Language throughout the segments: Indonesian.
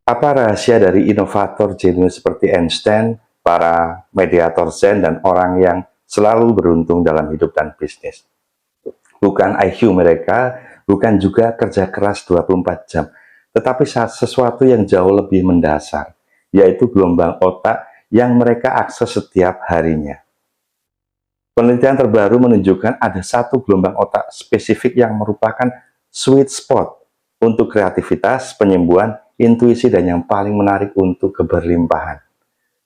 Apa rahasia dari inovator jenius seperti Einstein, para mediator Zen, dan orang yang selalu beruntung dalam hidup dan bisnis? Bukan IQ mereka, bukan juga kerja keras 24 jam, tetapi sesuatu yang jauh lebih mendasar, yaitu gelombang otak yang mereka akses setiap harinya. Penelitian terbaru menunjukkan ada satu gelombang otak spesifik yang merupakan sweet spot untuk kreativitas, penyembuhan, intuisi, dan yang paling menarik untuk keberlimpahan.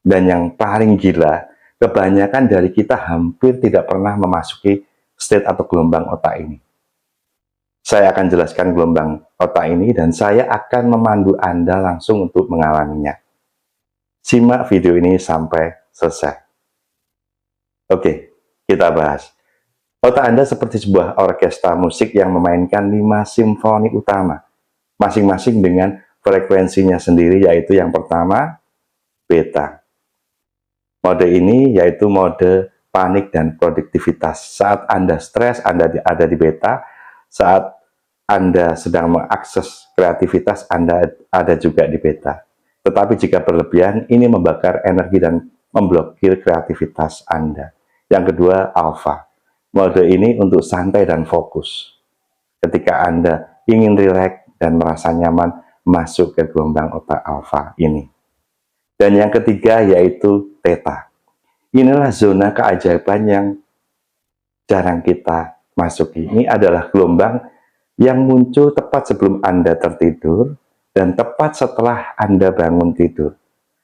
Dan yang paling gila, kebanyakan dari kita hampir tidak pernah memasuki state atau gelombang otak ini. Saya akan jelaskan gelombang otak ini dan saya akan memandu Anda langsung untuk mengalaminya. Simak video ini sampai selesai. Oke, kita bahas. Otak Anda seperti sebuah orkestra musik yang memainkan 5 simfoni utama, masing-masing dengan frekuensinya sendiri, yaitu yang pertama, beta. Mode ini yaitu mode panik dan produktivitas. Saat Anda stres, Anda ada di beta. Saat Anda sedang mengakses kreativitas, Anda ada juga di beta. Tetapi jika berlebihan, ini membakar energi dan memblokir kreativitas Anda. Yang kedua, alfa. Mode ini untuk santai dan fokus. Ketika Anda ingin rileks dan merasa nyaman, masuk ke gelombang otak alfa ini. Dan yang ketiga yaitu theta. Inilah zona keajaiban yang jarang kita masuki. Ini adalah gelombang yang muncul tepat sebelum Anda tertidur dan tepat setelah Anda bangun tidur,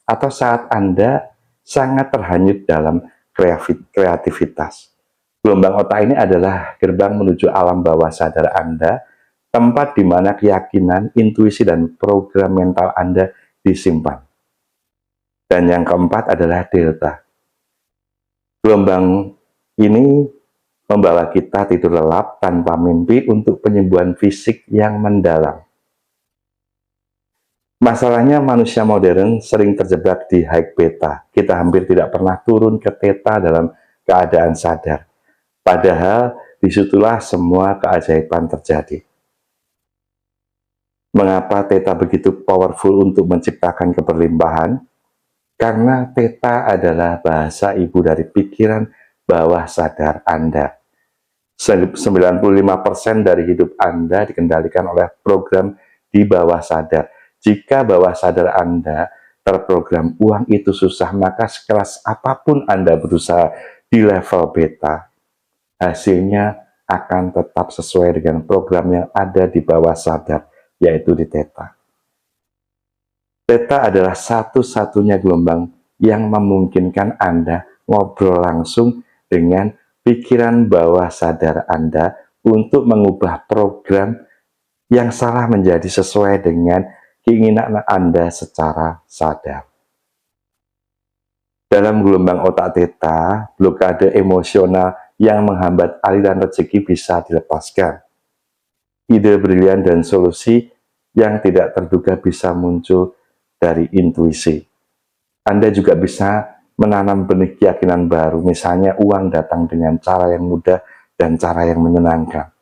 atau saat Anda sangat terhanyut dalam kreativitas. Gelombang otak ini adalah gerbang menuju alam bawah sadar Anda, tempat di mana keyakinan, intuisi, dan program mental Anda disimpan. Dan yang keempat adalah delta. Gelombang ini membawa kita tidur lelap tanpa mimpi untuk penyembuhan fisik yang mendalam. Masalahnya manusia modern sering terjebak di high beta. Kita hampir tidak pernah turun ke theta dalam keadaan sadar. Padahal disitulah semua keajaiban terjadi. Mengapa theta begitu powerful untuk menciptakan keberlimpahan? Karena theta adalah bahasa ibu dari pikiran bawah sadar Anda. 95% dari hidup Anda dikendalikan oleh program di bawah sadar. Jika bawah sadar Anda terprogram uang itu susah, maka sekeras apapun Anda berusaha di level beta, hasilnya akan tetap sesuai dengan program yang ada di bawah sadar, yaitu di theta. Theta adalah satu-satunya gelombang yang memungkinkan Anda ngobrol langsung dengan pikiran bawah sadar Anda untuk mengubah program yang salah menjadi sesuai dengan keinginan Anda secara sadar. Dalam gelombang otak theta, blokade emosional yang menghambat aliran rezeki bisa dilepaskan. Ide brilian dan solusi yang tidak terduga bisa muncul dari intuisi. Anda juga bisa menanam benih keyakinan baru, misalnya uang datang dengan cara yang mudah dan cara yang menyenangkan,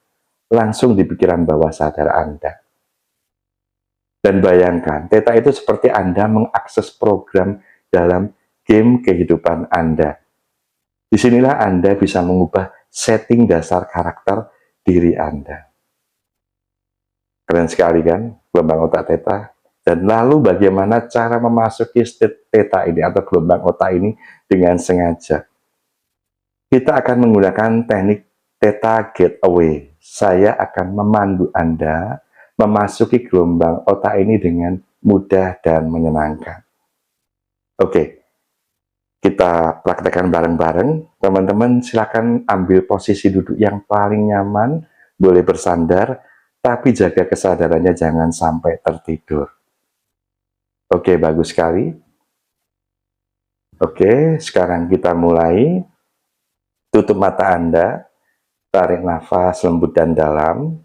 langsung di pikiran bawah sadar Anda. Dan bayangkan, theta itu seperti Anda mengakses program dalam game kehidupan Anda. Disinilah Anda bisa mengubah setting dasar karakter diri Anda. Keren sekali kan, gelombang otak theta? Dan lalu bagaimana cara memasuki state theta ini atau gelombang otak ini dengan sengaja? Kita akan menggunakan teknik theta getaway. Saya akan memandu Anda memasuki gelombang otak ini dengan mudah dan menyenangkan. Oke. Kita praktekkan bareng-bareng. Teman-teman silakan ambil posisi duduk yang paling nyaman, boleh bersandar, tapi jaga kesadarannya jangan sampai tertidur. Oke, bagus sekali. Oke, sekarang kita mulai. Tutup mata Anda, tarik nafas lembut dan dalam,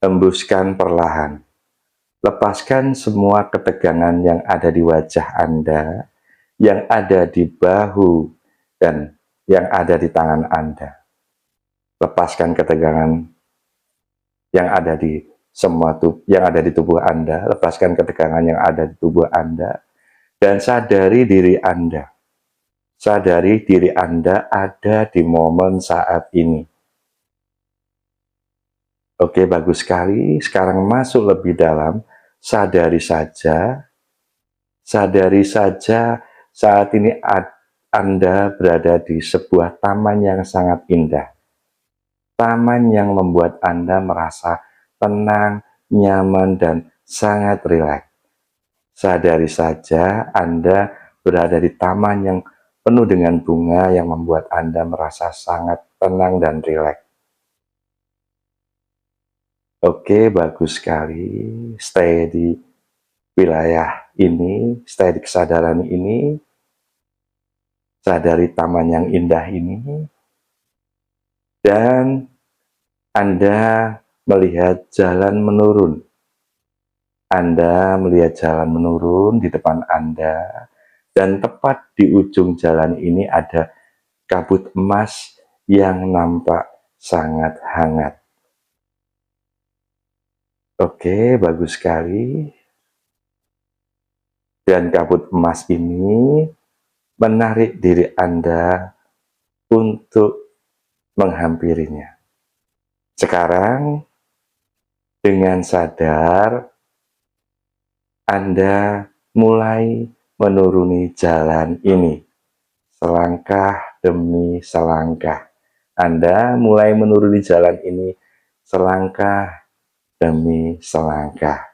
hembuskan perlahan. Lepaskan semua ketegangan yang ada di wajah Anda, yang ada di bahu, dan yang ada di tangan Anda. Lepaskan ketegangan yang ada di semua yang ada di tubuh Anda, lepaskan ketegangan yang ada di tubuh Anda, dan sadari diri Anda. Sadari diri Anda ada di momen saat ini. Oke, bagus sekali. Sekarang masuk lebih dalam, sadari saja saat ini Anda berada di sebuah taman yang sangat indah. Taman yang membuat Anda merasa tenang, nyaman, dan sangat rileks. Sadari saja Anda berada di taman yang penuh dengan bunga yang membuat Anda merasa sangat tenang dan rileks. Oke, bagus sekali. Stay di wilayah ini, stay di kesadaran ini. Sadari taman yang indah ini. Dan Anda melihat jalan menurun. Anda melihat jalan menurun di depan Anda, dan tepat di ujung jalan ini ada kabut emas yang nampak sangat hangat. Oke, bagus sekali. Dan kabut emas ini menarik diri Anda untuk menghampirinya. Sekarang, dengan sadar, Anda mulai menuruni jalan ini. Selangkah demi selangkah. Anda mulai menuruni jalan ini selangkah demi selangkah.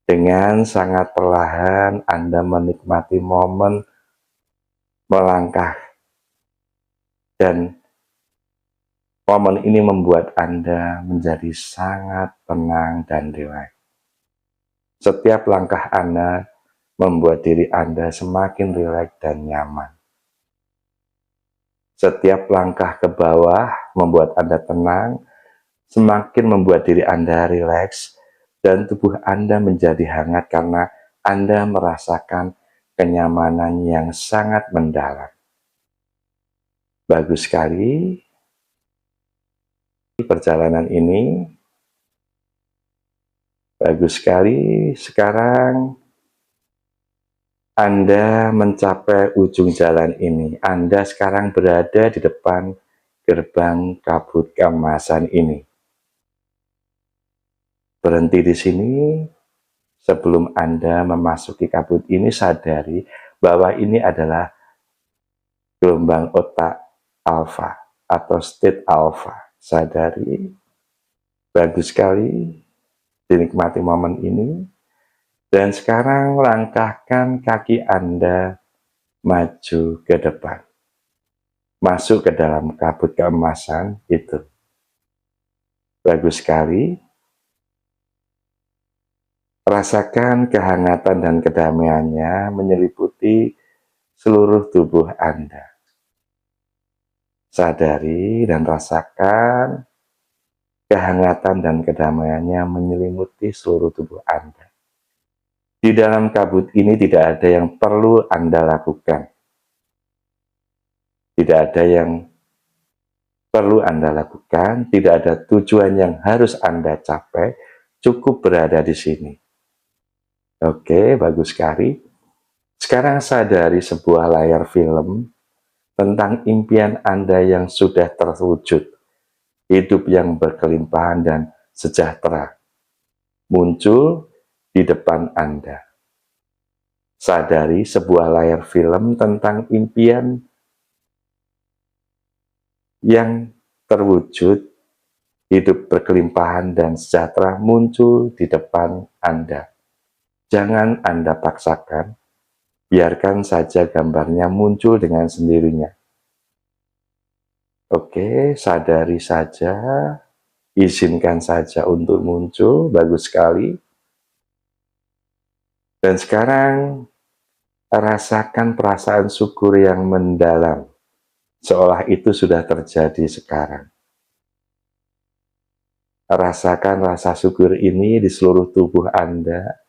Dengan sangat perlahan Anda menikmati momen melangkah, dan momen ini membuat Anda menjadi sangat tenang dan rileks. Setiap langkah Anda membuat diri Anda semakin rileks dan nyaman. Setiap langkah ke bawah membuat Anda tenang, semakin membuat diri Anda rileks, dan tubuh Anda menjadi hangat karena Anda merasakan kenyamanan yang sangat mendalam. Bagus sekali. Perjalanan ini bagus sekali. Sekarang Anda mencapai ujung jalan ini. Anda sekarang berada di depan gerbang kabut keemasan ini. Berhenti di sini. Sebelum Anda memasuki kabut ini, sadari bahwa ini adalah gelombang otak alfa atau state alfa. Sadari, bagus sekali, dinikmati momen ini. Dan sekarang langkahkan kaki Anda maju ke depan, masuk ke dalam kabut keemasan itu. Bagus sekali. Rasakan kehangatan dan kedamaiannya menyeliputi seluruh tubuh Anda. Sadari dan rasakan kehangatan dan kedamaiannya menyelimuti seluruh tubuh Anda. Di dalam kabut ini tidak ada yang perlu Anda lakukan. Tidak ada yang perlu Anda lakukan, tidak ada tujuan yang harus Anda capai, cukup berada di sini. Oke, bagus sekali. Sekarang sadari sebuah layar film tentang impian Anda yang sudah terwujud. Hidup yang berkelimpahan dan sejahtera muncul di depan Anda. Sadari sebuah layar film tentang impian yang terwujud, hidup berkelimpahan dan sejahtera muncul di depan Anda. Jangan Anda paksakan, biarkan saja gambarnya muncul dengan sendirinya. Oke, sadari saja, izinkan saja untuk muncul, bagus sekali. Dan sekarang, rasakan perasaan syukur yang mendalam, seolah itu sudah terjadi sekarang. Rasakan rasa syukur ini di seluruh tubuh Anda.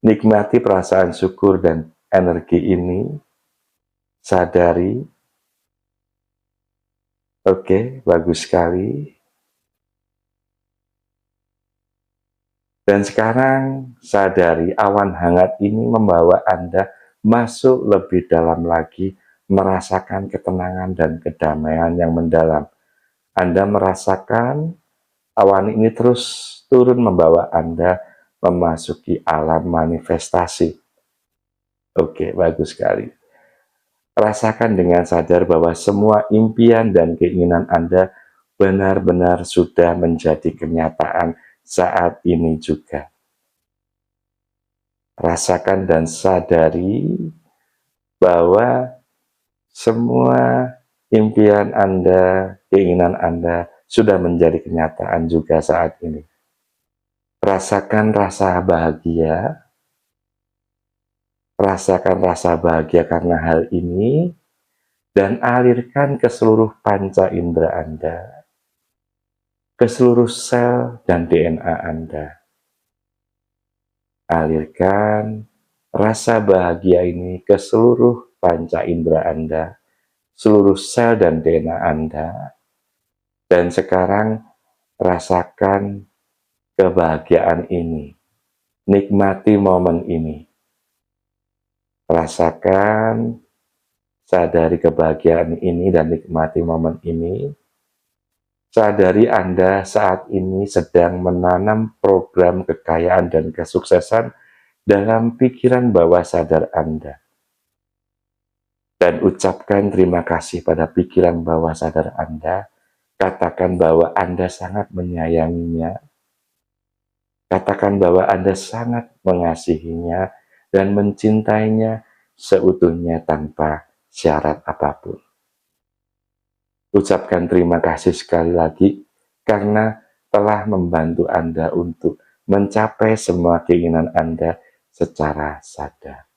Nikmati perasaan syukur dan energi ini. Sadari. Oke, bagus sekali. Dan sekarang sadari awan hangat ini membawa Anda masuk lebih dalam lagi, merasakan ketenangan dan kedamaian yang mendalam. Anda merasakan awan ini terus turun membawa Anda memasuki alam manifestasi. Oke, bagus sekali. Rasakan dengan sadar bahwa semua impian dan keinginan Anda benar-benar sudah menjadi kenyataan saat ini juga. Rasakan dan sadari bahwa semua impian Anda, keinginan Anda sudah menjadi kenyataan juga saat ini. Rasakan rasa bahagia, karena hal ini, dan alirkan ke seluruh panca indera Anda, ke seluruh sel dan DNA Anda. Alirkan rasa bahagia ini ke seluruh panca indera Anda, seluruh sel dan DNA Anda, dan sekarang rasakan kebahagiaan ini, nikmati momen ini. Rasakan, sadari kebahagiaan ini dan nikmati momen ini. Sadari Anda saat ini sedang menanam program kekayaan dan kesuksesan dalam pikiran bawah sadar Anda. Dan ucapkan terima kasih pada pikiran bawah sadar Anda. Katakan bahwa Anda sangat menyayanginya. Katakan bahwa Anda sangat mengasihinya dan mencintainya seutuhnya tanpa syarat apapun. Ucapkan terima kasih sekali lagi karena telah membantu Anda untuk mencapai semua keinginan Anda secara sadar.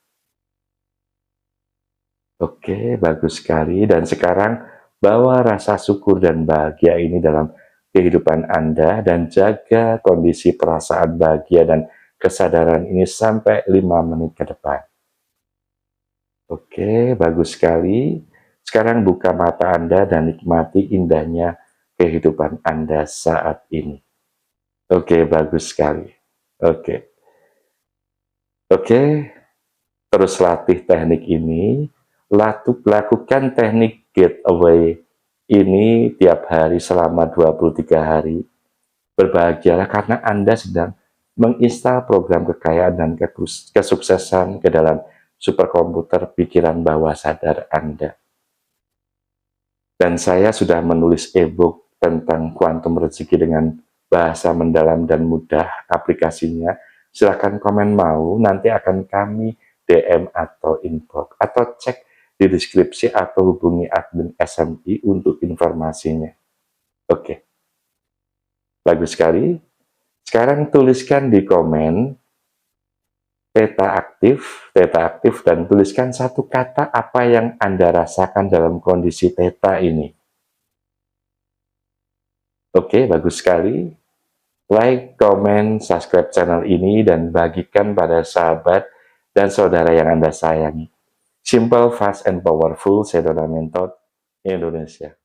Oke, bagus sekali. Dan sekarang bawa rasa syukur dan bahagia ini dalam kehidupan Anda dan jaga kondisi perasaan bahagia dan kesadaran ini sampai 5 menit ke depan. Oke, bagus sekali. Sekarang buka mata Anda dan nikmati indahnya kehidupan Anda saat ini. Oke, bagus sekali. Oke, terus latih teknik ini. Lakukan teknik getaway ini tiap hari selama 23 hari. Berbahagialah karena Anda sedang menginstal program kekayaan dan kesuksesan ke dalam superkomputer pikiran bawah sadar Anda. Dan saya sudah menulis e-book tentang kuantum rezeki dengan bahasa mendalam dan mudah aplikasinya. Silahkan komen mau, nanti akan kami DM atau inbox, atau cek di deskripsi atau hubungi admin SMI untuk informasinya. Oke, bagus sekali. Sekarang tuliskan di komen theta aktif, dan tuliskan satu kata apa yang Anda rasakan dalam kondisi theta ini. Oke, bagus sekali. Like, comment, subscribe channel ini, dan bagikan pada sahabat dan saudara yang Anda sayangi. Simple, fast, and powerful, Sedona Mentor Indonesia.